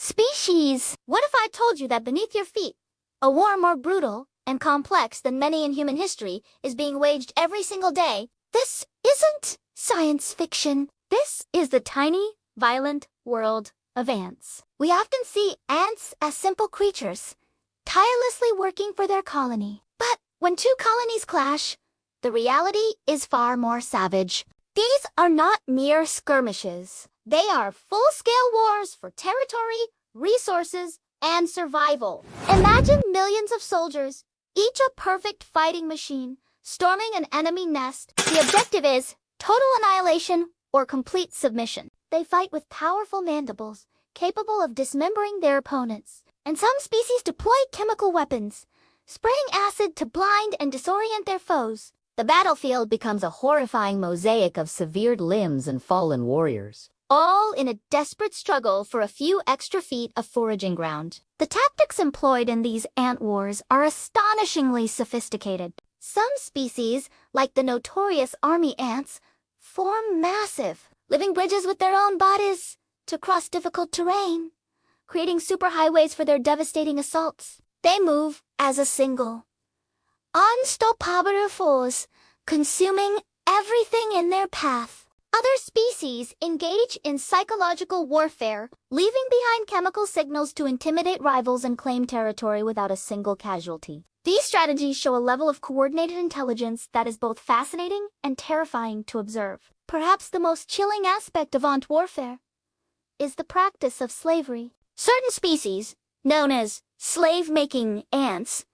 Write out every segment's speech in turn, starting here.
Species! What if I told you that beneath your feet, a war more brutal and complex than many in human history is being waged every single day? This isn't science fiction. This is the tiny, violent world of ants. We often see ants as simple creatures, tirelessly working for their colony. But when two colonies clash, the reality is far more savage. These are not mere skirmishes. They are full-scale wars for territory, resources, and survival. Imagine millions of soldiers, each a perfect fighting machine, storming an enemy nest. The objective is total annihilation or complete submission. They fight with powerful mandibles, capable of dismembering their opponents. And some species deploy chemical weapons, spraying acid to blind and disorient their foes. The battlefield becomes a horrifying mosaic of severed limbs and fallen warriors, all in a desperate struggle for a few extra feet of foraging ground. The tactics employed in these ant wars are astonishingly sophisticated. Some species, like the notorious army ants, form massive, living bridges with their own bodies to cross difficult terrain, creating superhighways for their devastating assaults. They move as a single, unstoppable force, consuming everything in their path. Other species engage in psychological warfare, leaving behind chemical signals to intimidate rivals and claim territory without a single casualty. These strategies show a level of coordinated intelligence that is both fascinating and terrifying to observe. Perhaps the most chilling aspect of ant warfare is the practice of slavery. Certain species, known as slave-making ants,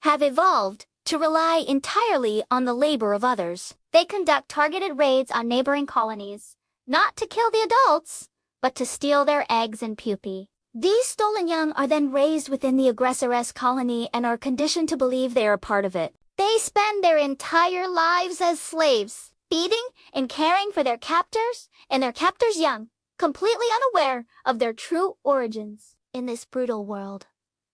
have evolved to rely entirely on the labor of others. They conduct targeted raids on neighboring colonies, not to kill the adults, but to steal their eggs and pupae. These stolen young are then raised within the aggressor's colony and are conditioned to believe they are part of it. They spend their entire lives as slaves, feeding and caring for their captors and their captors' young, completely unaware of their true origins in this brutal world.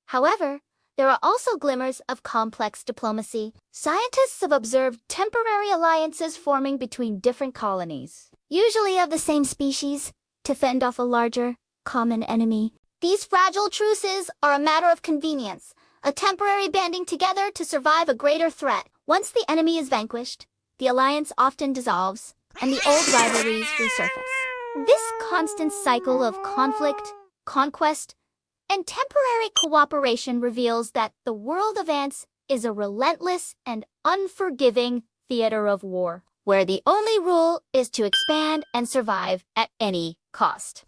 However, there are also glimmers of complex diplomacy. Scientists have observed temporary alliances forming between different colonies, usually of the same species, to fend off a larger, common enemy. These fragile truces are a matter of convenience, a temporary banding together to survive a greater threat. Once the enemy is vanquished, the alliance often dissolves, and the old rivalries resurface. This constant cycle of conflict, conquest, and temporary cooperation reveals that the world of ants is a relentless and unforgiving theater of war, where the only rule is to expand and survive at any cost.